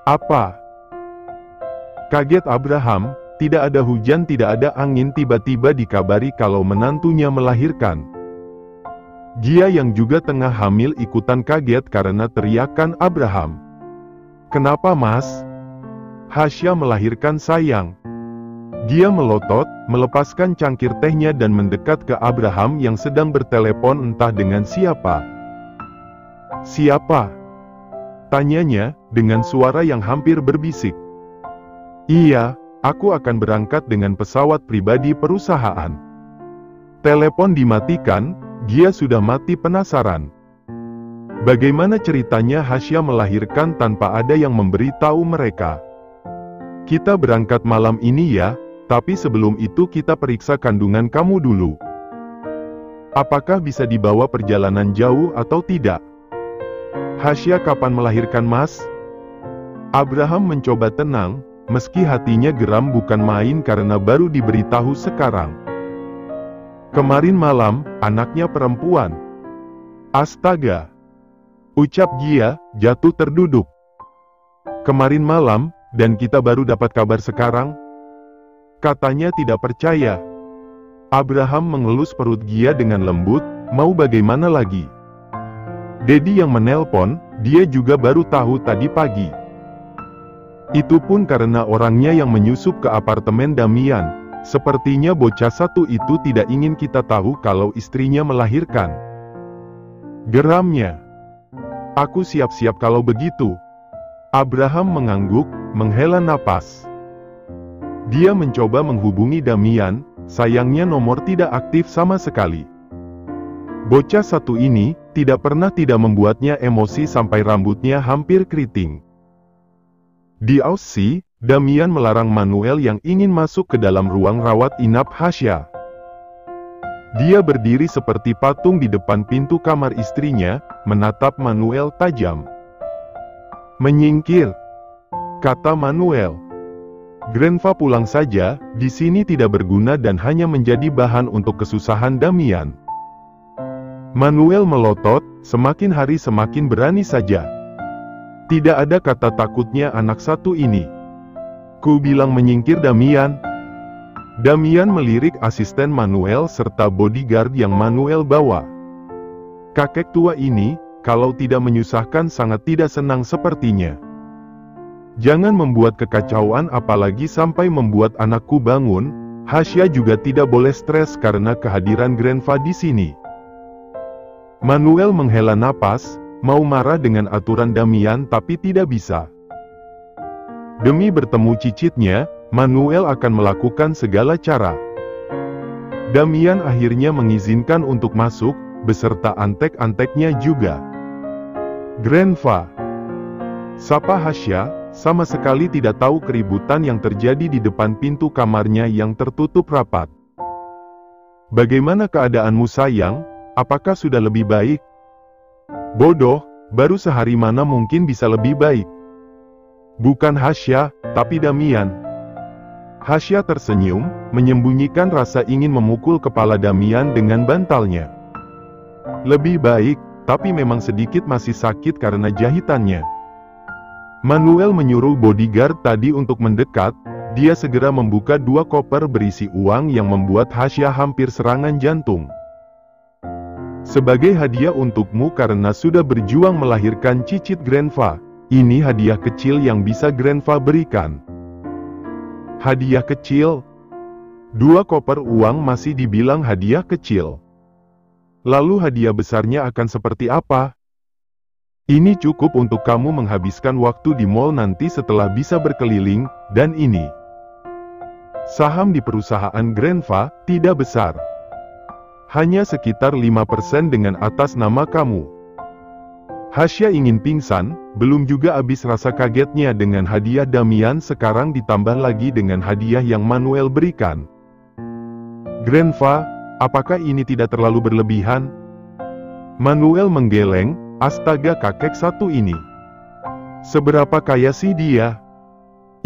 Apa? Kaget Abraham, tidak ada hujan, tidak ada angin, tiba-tiba dikabari kalau menantunya melahirkan. Gia yang juga tengah hamil ikutan kaget karena teriakan Abraham. Kenapa mas? Hasya melahirkan sayang. Gia melotot, melepaskan cangkir tehnya dan mendekat ke Abraham yang sedang bertelepon entah dengan siapa. Siapa? Tanyanya, dengan suara yang hampir berbisik. Iya, aku akan berangkat dengan pesawat pribadi perusahaan. Telepon dimatikan, Gia sudah mati penasaran. Bagaimana ceritanya Hasya melahirkan tanpa ada yang memberitahu mereka? Kita berangkat malam ini ya, tapi sebelum itu kita periksa kandungan kamu dulu. Apakah bisa dibawa perjalanan jauh atau tidak? Hasya kapan melahirkan mas? Abraham mencoba tenang, meski hatinya geram bukan main karena baru diberitahu sekarang. Kemarin malam, anaknya perempuan. Astaga! Ucap Gia, jatuh terduduk. Kemarin malam, dan kita baru dapat kabar sekarang? Katanya tidak percaya. Abraham mengelus perut Gia dengan lembut, mau bagaimana lagi? Dedi yang menelpon, dia juga baru tahu tadi pagi. Itu pun karena orangnya yang menyusup ke apartemen Damian. Sepertinya bocah satu itu tidak ingin kita tahu kalau istrinya melahirkan. Geramnya. Aku siap-siap kalau begitu. Abraham mengangguk, menghela napas. Dia mencoba menghubungi Damian, sayangnya nomor tidak aktif sama sekali. Bocah satu ini, tidak pernah tidak membuatnya emosi sampai rambutnya hampir keriting. Di Aussie, Damian melarang Manuel yang ingin masuk ke dalam ruang rawat inap Hasya. Dia berdiri seperti patung di depan pintu kamar istrinya, menatap Manuel tajam. Menyingkir, kata Manuel. Grandpa pulang saja, di sini tidak berguna dan hanya menjadi bahan untuk kesusahan Damian. Manuel melotot, semakin hari semakin berani saja. Tidak ada kata takutnya anak satu ini. Ku bilang menyingkir Damian. Damian melirik asisten Manuel serta bodyguard yang Manuel bawa. Kakek tua ini, kalau tidak menyusahkan sangat tidak senang sepertinya. Jangan membuat kekacauan apalagi sampai membuat anakku bangun. Hasya juga tidak boleh stres karena kehadiran Grandpa di sini. Manuel menghela napas, mau marah dengan aturan Damian tapi tidak bisa. Demi bertemu cicitnya, Manuel akan melakukan segala cara. Damian akhirnya mengizinkan untuk masuk, beserta antek-anteknya juga. Grandpa, sapa Hasya, sama sekali tidak tahu keributan yang terjadi di depan pintu kamarnya yang tertutup rapat. Bagaimana keadaanmu sayang? Apakah sudah lebih baik? Bodoh, baru sehari mana mungkin bisa lebih baik? Bukan Hasya, tapi Damian. Hasya tersenyum, menyembunyikan rasa ingin memukul kepala Damian dengan bantalnya. Lebih baik, tapi memang sedikit masih sakit karena jahitannya. Manuel menyuruh bodyguard tadi untuk mendekat, dia segera membuka 2 koper berisi uang yang membuat Hasya hampir serangan jantung. Sebagai hadiah untukmu karena sudah berjuang melahirkan cicit Grandpa, ini hadiah kecil yang bisa Grandpa berikan. Hadiah kecil? 2 koper uang masih dibilang hadiah kecil. Lalu hadiah besarnya akan seperti apa? Ini cukup untuk kamu menghabiskan waktu di mall nanti setelah bisa berkeliling, dan ini. Saham di perusahaan Grandpa tidak besar. Hanya sekitar 5% dengan atas nama kamu. Hasya ingin pingsan, belum juga habis rasa kagetnya dengan hadiah Damian sekarang ditambah lagi dengan hadiah yang Manuel berikan. Grandpa, apakah ini tidak terlalu berlebihan? Manuel menggeleng, astaga kakek satu ini. Seberapa kaya sih dia?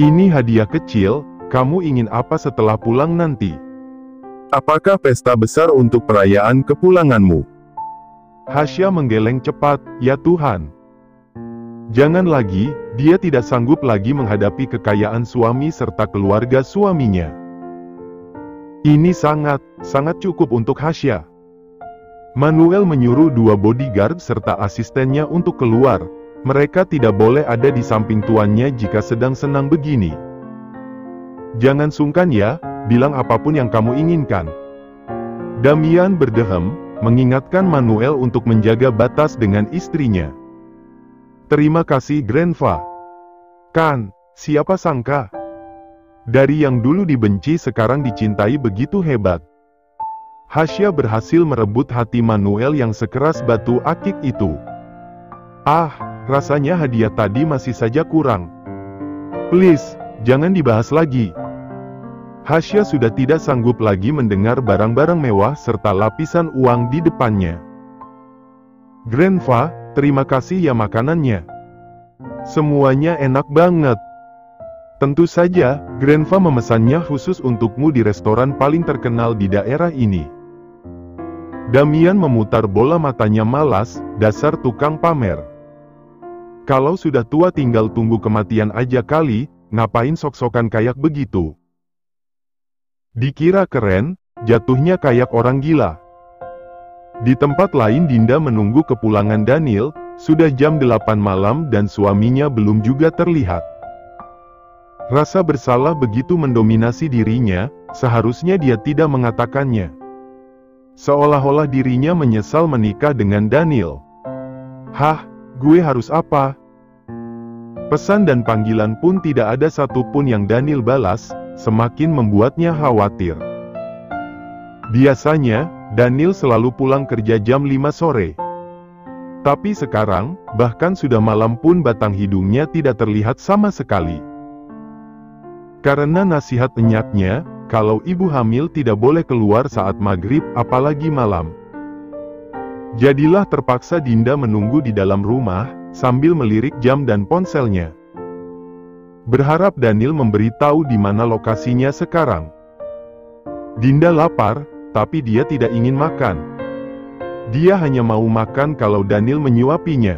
Ini hadiah kecil, kamu ingin apa setelah pulang nanti? Apakah pesta besar untuk perayaan kepulanganmu? Hasya menggeleng cepat, ya Tuhan. Jangan lagi, dia tidak sanggup lagi menghadapi kekayaan suami serta keluarga suaminya. Ini sangat cukup untuk Hasya. Manuel menyuruh 2 bodyguard serta asistennya untuk keluar. Mereka tidak boleh ada di samping tuannya jika sedang senang begini. Jangan sungkan ya, bilang apapun yang kamu inginkan. Damian berdehem, mengingatkan Manuel untuk menjaga batas dengan istrinya. Terima kasih Grandpa. Kan, siapa sangka? Dari yang dulu dibenci sekarang dicintai begitu hebat. Hasya berhasil merebut hati Manuel yang sekeras batu akik itu. Rasanya hadiah tadi masih saja kurang. Please, jangan dibahas lagi. Hasya sudah tidak sanggup lagi mendengar barang-barang mewah serta lapisan uang di depannya. Grandpa, terima kasih ya makanannya. Semuanya enak banget. Tentu saja, Grandpa memesannya khusus untukmu di restoran paling terkenal di daerah ini. Damian memutar bola matanya malas, dasar tukang pamer. Kalau sudah tua tinggal tunggu kematian aja kali, ngapain sok-sokan kayak begitu? Dikira keren, jatuhnya kayak orang gila. Di tempat lain Dinda menunggu kepulangan Daniel, sudah jam 8 malam dan suaminya belum juga terlihat. Rasa bersalah begitu mendominasi dirinya, seharusnya dia tidak mengatakannya. Seolah-olah dirinya menyesal menikah dengan Daniel. Gue harus apa? Pesan dan panggilan pun tidak ada satupun yang Daniel balas, semakin membuatnya khawatir. Biasanya, Daniel selalu pulang kerja jam 5 sore. Tapi sekarang, bahkan sudah malam pun batang hidungnya tidak terlihat sama sekali. Karena nasihat enyaknya, kalau ibu hamil tidak boleh keluar saat maghrib apalagi malam. Jadilah terpaksa Dinda menunggu di dalam rumah, sambil melirik jam dan ponselnya. Berharap Daniel memberitahu di mana lokasinya sekarang. Dinda lapar, tapi dia tidak ingin makan. Dia hanya mau makan kalau Daniel menyuapinya.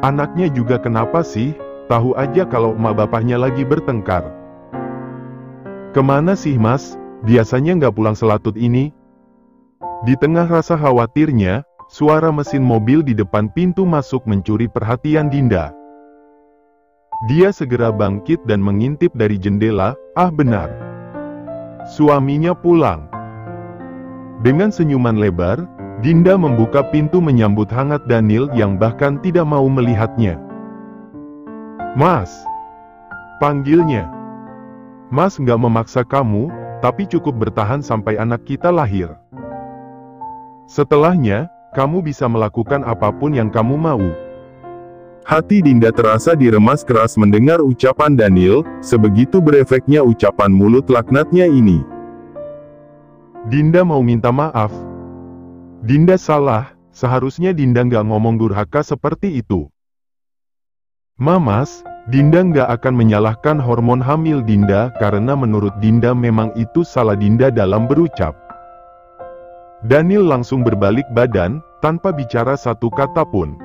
Anaknya juga kenapa sih, tahu aja kalau emak bapaknya lagi bertengkar. Kemana sih mas, biasanya nggak pulang selatut ini? Di tengah rasa khawatirnya, suara mesin mobil di depan pintu masuk mencuri perhatian Dinda. Dia segera bangkit dan mengintip dari jendela, benar. Suaminya pulang. Dengan senyuman lebar, Dinda membuka pintu menyambut hangat Daniel yang bahkan tidak mau melihatnya. Mas! Panggilnya. Mas nggak memaksa kamu, tapi cukup bertahan sampai anak kita lahir. Setelahnya, kamu bisa melakukan apapun yang kamu mau. Hati Dinda terasa diremas keras mendengar ucapan Daniel, sebegitu berefeknya ucapan mulut laknatnya ini. Dinda mau minta maaf. Dinda salah, seharusnya Dinda nggak ngomong durhaka seperti itu. Mamas, Dinda nggak akan menyalahkan hormon hamil Dinda karena menurut Dinda memang itu salah Dinda dalam berucap. Daniel langsung berbalik badan, tanpa bicara satu kata pun.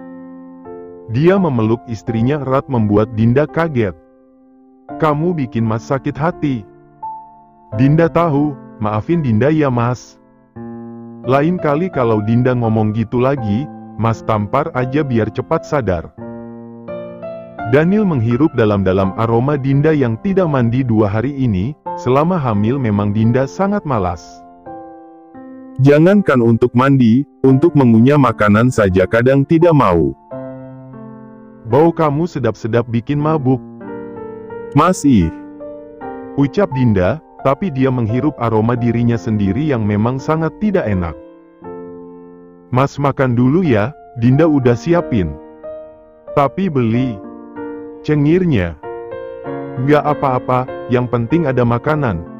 Dia memeluk istrinya erat membuat Dinda kaget. Kamu bikin mas sakit hati. Dinda tahu, maafin Dinda ya mas. Lain kali kalau Dinda ngomong gitu lagi, mas tampar aja biar cepat sadar. Daniel menghirup dalam-dalam aroma Dinda yang tidak mandi 2 hari ini, selama hamil memang Dinda sangat malas. Jangankan untuk mandi, untuk mengunyah makanan saja kadang tidak mau. Bau kamu sedap-sedap bikin mabuk. Masih. Ucap Dinda, tapi dia menghirup aroma dirinya sendiri yang memang sangat tidak enak. Mas makan dulu ya, Dinda udah siapin. Tapi beli. Cengirnya. Nggak apa-apa, yang penting ada makanan.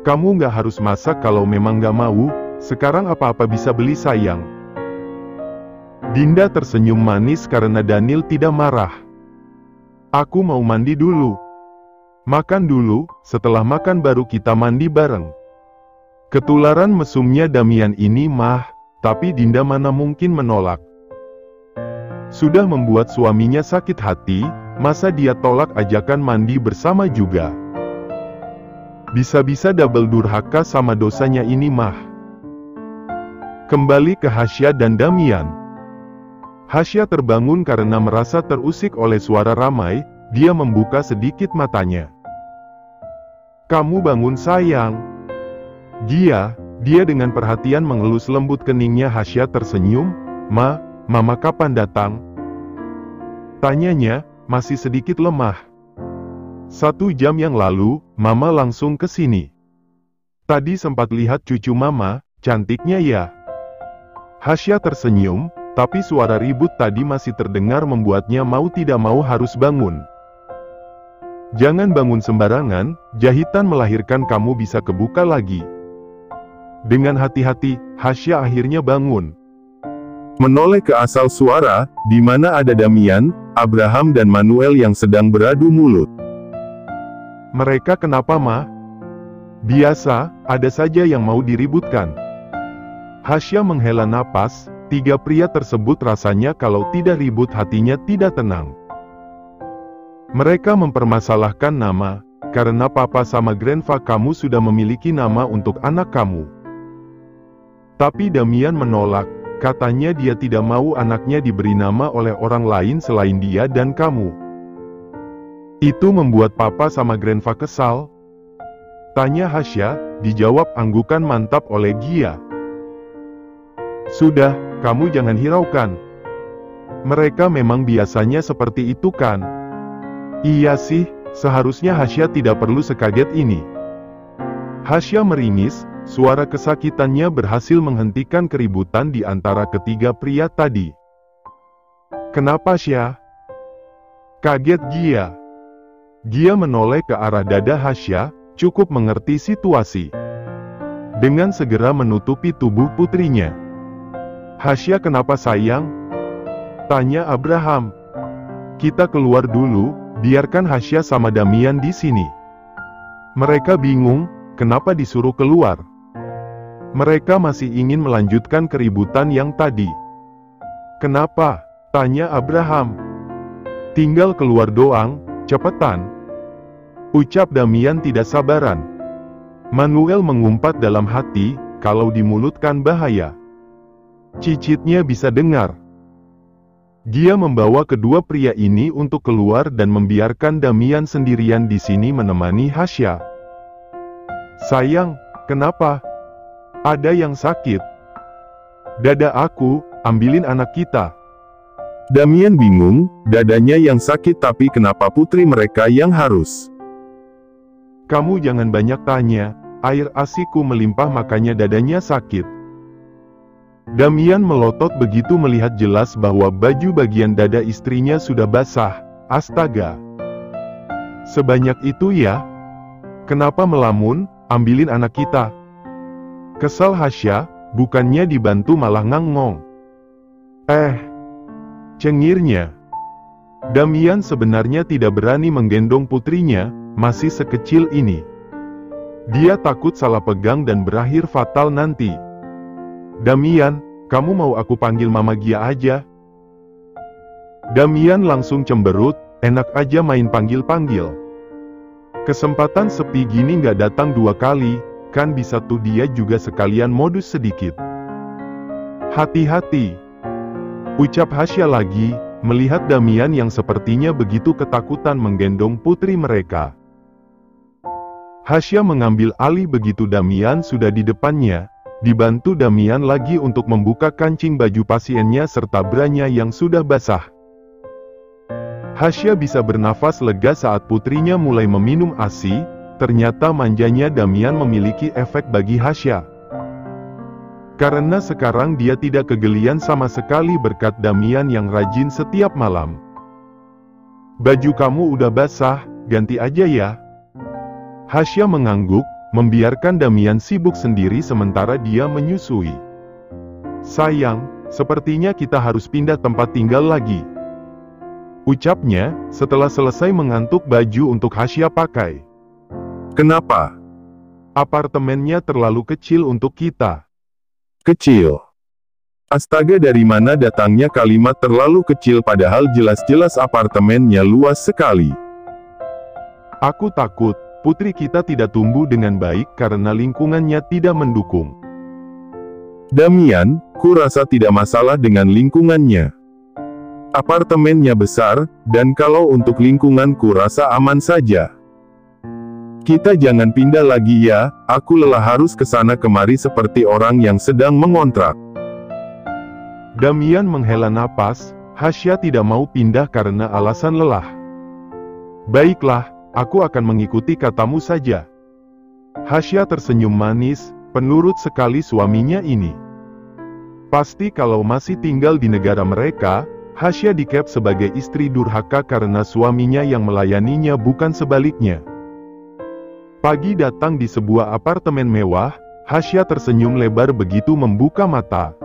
Kamu nggak harus masak kalau memang nggak mau, sekarang apa-apa bisa beli sayang. Dinda tersenyum manis karena Daniel tidak marah. Aku mau mandi dulu. Makan dulu, setelah makan baru kita mandi bareng. Ketularan mesumnya Damian ini mah, tapi Dinda mana mungkin menolak. Sudah membuat suaminya sakit hati, masa dia tolak ajakan mandi bersama juga? Bisa-bisa double durhaka sama dosanya ini mah. Kembali ke Hasya dan Damian. Hasya terbangun karena merasa terusik oleh suara ramai, dia membuka sedikit matanya. "Kamu bangun sayang." Dia dengan perhatian mengelus lembut keningnya. Hasya tersenyum. Mama kapan datang?" Tanyanya, masih sedikit lemah. 1 jam yang lalu, Mama langsung ke sini. Tadi sempat lihat cucu Mama, cantiknya ya. Hasya tersenyum, tapi suara ribut tadi masih terdengar membuatnya mau tidak mau harus bangun. "Jangan bangun sembarangan, jahitan melahirkan kamu bisa kebuka lagi." Dengan hati-hati, Hasya akhirnya bangun. Menoleh ke asal suara, di mana ada Damian, Abraham dan Manuel yang sedang beradu mulut. "Mereka kenapa, Ma?" "Biasa, ada saja yang mau diributkan." Hasya menghela napas, 3 pria tersebut rasanya kalau tidak ribut hatinya tidak tenang. "Mereka mempermasalahkan nama, karena papa sama grandpa kamu sudah memiliki nama untuk anak kamu." Tapi Damian menolak, katanya dia tidak mau anaknya diberi nama oleh orang lain selain dia dan kamu. "Itu membuat papa sama grandpa kesal?" tanya Hasya, dijawab anggukan mantap oleh Gia. "Sudah, kamu jangan hiraukan. Mereka memang biasanya seperti itu kan?" "Iya sih, seharusnya Hasya tidak perlu sekaget ini." Hasya meringis, suara kesakitannya berhasil menghentikan keributan di antara ketiga pria tadi. "Kenapa Hasya?" kaget Gia. Gia menoleh ke arah dada Hasya, cukup mengerti situasi. Dengan segera menutupi tubuh putrinya. "Hasya kenapa sayang?" tanya Abraham. "Kita keluar dulu, biarkan Hasya sama Damian di sini." Mereka bingung, kenapa disuruh keluar. Mereka masih ingin melanjutkan keributan yang tadi. "Kenapa?" tanya Abraham. "Tinggal keluar doang, cepetan," ucap Damian tidak sabaran. Manuel mengumpat dalam hati, kalau dimulutkan bahaya. Cicitnya bisa dengar. Dia membawa kedua pria ini untuk keluar dan membiarkan Damian sendirian di sini menemani Hasya. "Sayang, kenapa? Ada yang sakit?" "Dada aku, ambilin anak kita." Damian bingung, dadanya yang sakit tapi kenapa putri mereka yang harus? "Kamu jangan banyak tanya, air ASIku melimpah makanya dadanya sakit." Damian melotot begitu melihat jelas bahwa baju bagian dada istrinya sudah basah. Astaga! Sebanyak itu ya? Kenapa melamun, ambilin anak kita? Kesal Hasya, bukannya dibantu malah ngangong. Cengirnya. Damian sebenarnya tidak berani menggendong putrinya, masih sekecil ini. Dia takut salah pegang dan berakhir fatal nanti. "Damian, kamu mau aku panggil Mama Gia aja?" Damian langsung cemberut, enak aja main panggil-panggil. Kesempatan sepi gini nggak datang 2 kali, kan bisa tuh dia juga sekalian modus sedikit. "Hati-hati," ucap Hasya lagi, melihat Damian yang sepertinya begitu ketakutan menggendong putri mereka. Hasya mengambil alih begitu Damian sudah di depannya, dibantu Damian lagi untuk membuka kancing baju pasiennya serta branya yang sudah basah. Hasya bisa bernafas lega saat putrinya mulai meminum ASI. Ternyata manjanya Damian memiliki efek bagi Hasya. Karena sekarang dia tidak kegelian sama sekali berkat Damian yang rajin setiap malam. "Baju kamu udah basah, ganti aja ya." Hasya mengangguk, membiarkan Damian sibuk sendiri sementara dia menyusui. "Sayang, sepertinya kita harus pindah tempat tinggal lagi," ucapnya, setelah selesai mengantuk baju untuk Hasya pakai. "Kenapa?" "Apartemennya terlalu kecil untuk kita." "Kecil?" Astaga, dari mana datangnya kalimat terlalu kecil padahal jelas-jelas apartemennya luas sekali. Aku takut, putri kita tidak tumbuh dengan baik karena lingkungannya tidak mendukung. Damian, ku rasa tidak masalah dengan lingkungannya. Apartemennya besar, dan kalau untuk lingkungan ku rasa aman saja. Kita jangan pindah lagi ya, aku lelah harus kesana kemari seperti orang yang sedang mengontrak. Damian menghela napas, Hasya tidak mau pindah karena alasan lelah. Baiklah, aku akan mengikuti katamu saja. Hasya tersenyum manis, penurut sekali suaminya ini. Pasti kalau masih tinggal di negara mereka, Hasya dikep sebagai istri durhaka karena suaminya yang melayaninya bukan sebaliknya. Pagi datang di sebuah apartemen mewah, Hasya tersenyum lebar begitu membuka mata.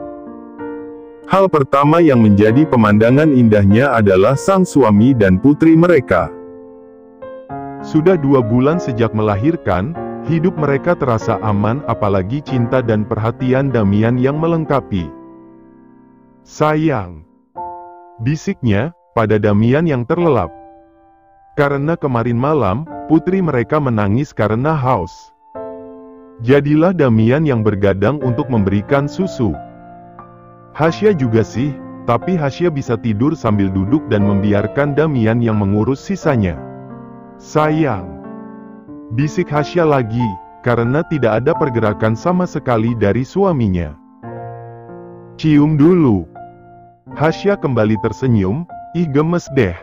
Hal pertama yang menjadi pemandangan indahnya adalah sang suami dan putri mereka. Sudah 2 bulan sejak melahirkan, hidup mereka terasa aman apalagi cinta dan perhatian Damian yang melengkapi. Sayang, bisiknya pada Damian yang terlelap. Karena kemarin malam, putri mereka menangis karena haus. Jadilah Damian yang bergadang untuk memberikan susu. Hasya juga sih, tapi Hasya bisa tidur sambil duduk dan membiarkan Damian yang mengurus sisanya. Sayang, bisik Hasya lagi, karena tidak ada pergerakan sama sekali dari suaminya. Cium dulu. Hasya kembali tersenyum, ih gemes deh.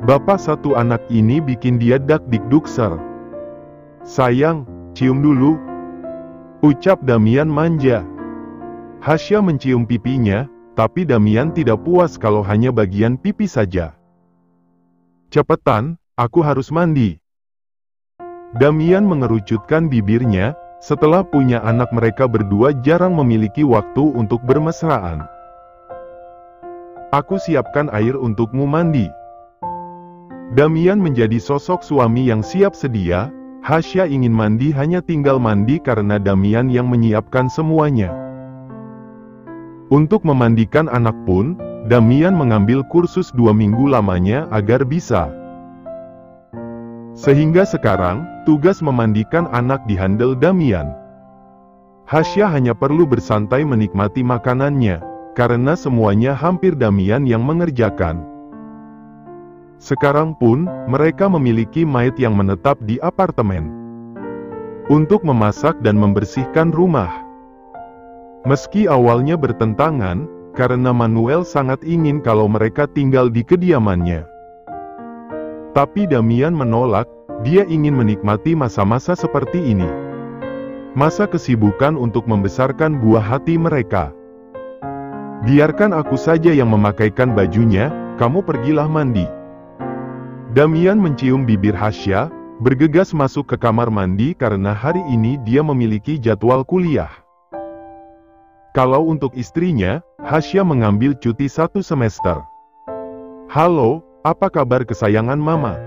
Bapak satu anak ini bikin dia dak-dik-dukser. Sayang, cium dulu. Ucap Damian manja. Hasya mencium pipinya, tapi Damian tidak puas kalau hanya bagian pipi saja. Cepetan, aku harus mandi. Damian mengerucutkan bibirnya, setelah punya anak mereka berdua jarang memiliki waktu untuk bermesraan. Aku siapkan air untukmu mandi. Damian menjadi sosok suami yang siap sedia, Hasya ingin mandi hanya tinggal mandi karena Damian yang menyiapkan semuanya. Untuk memandikan anak pun, Damian mengambil kursus 2 minggu lamanya agar bisa. Sehingga sekarang, tugas memandikan anak dihandle Damian. Hasya hanya perlu bersantai menikmati makanannya, karena semuanya hampir Damian yang mengerjakan. Sekarang pun, mereka memiliki maid yang menetap di apartemen. Untuk memasak dan membersihkan rumah. Meski awalnya bertentangan, karena Manuel sangat ingin kalau mereka tinggal di kediamannya. Tapi Damian menolak, dia ingin menikmati masa-masa seperti ini. Masa kesibukan untuk membesarkan buah hati mereka. Biarkan aku saja yang memakaikan bajunya, kamu pergilah mandi. Damian mencium bibir Hasya, bergegas masuk ke kamar mandi karena hari ini dia memiliki jadwal kuliah. Kalau untuk istrinya, Hasya mengambil cuti 1 semester. Halo, apa kabar kesayangan mama?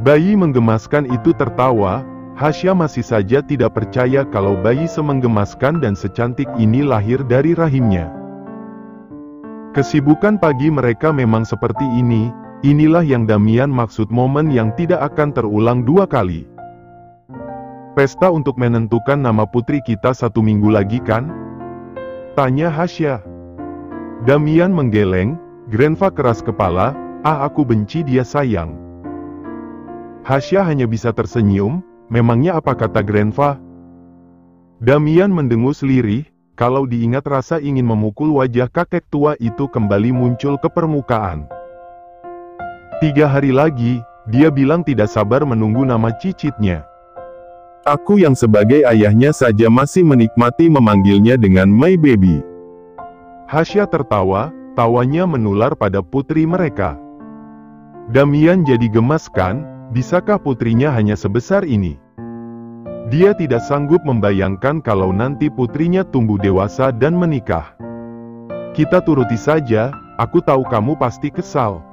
Bayi menggemaskan itu tertawa, Hasya masih saja tidak percaya kalau bayi semenggemaskan dan secantik ini lahir dari rahimnya. Kesibukan pagi mereka memang seperti ini, inilah yang Damian maksud momen yang tidak akan terulang 2 kali. Pesta untuk menentukan nama putri kita 1 minggu lagi kan? Tanya Hasya. Damian menggeleng, Grenva keras kepala, aku benci dia sayang. Hasya hanya bisa tersenyum, memangnya apa kata Grenva? Damian mendengus lirih, kalau diingat rasa ingin memukul wajah kakek tua itu kembali muncul ke permukaan. 3 hari lagi, dia bilang tidak sabar menunggu nama cicitnya. Aku yang sebagai ayahnya saja masih menikmati memanggilnya dengan my baby. Hasya tertawa, tawanya menular pada putri mereka. Damian jadi gemas kan, bisakah putrinya hanya sebesar ini? Dia tidak sanggup membayangkan kalau nanti putrinya tumbuh dewasa dan menikah. Kita turuti saja, aku tahu kamu pasti kesal.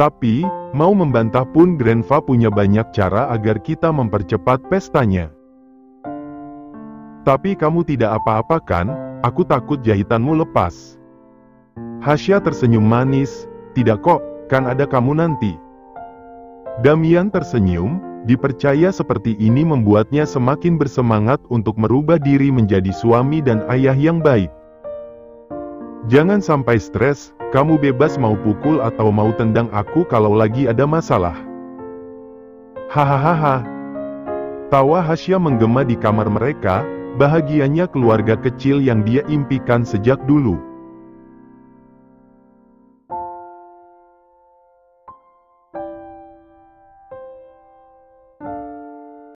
Tapi, mau membantah pun Grenva punya banyak cara agar kita mempercepat pestanya. Tapi kamu tidak apa-apa kan? Aku takut jahitanmu lepas. Hasya tersenyum manis. Tidak kok, kan ada kamu nanti. Damian tersenyum, dipercaya seperti ini membuatnya semakin bersemangat untuk merubah diri menjadi suami dan ayah yang baik. Jangan sampai stres, kamu bebas mau pukul atau mau tendang aku kalau lagi ada masalah. Hahaha. Tawa Hasya menggema di kamar mereka, bahagianya keluarga kecil yang dia impikan sejak dulu.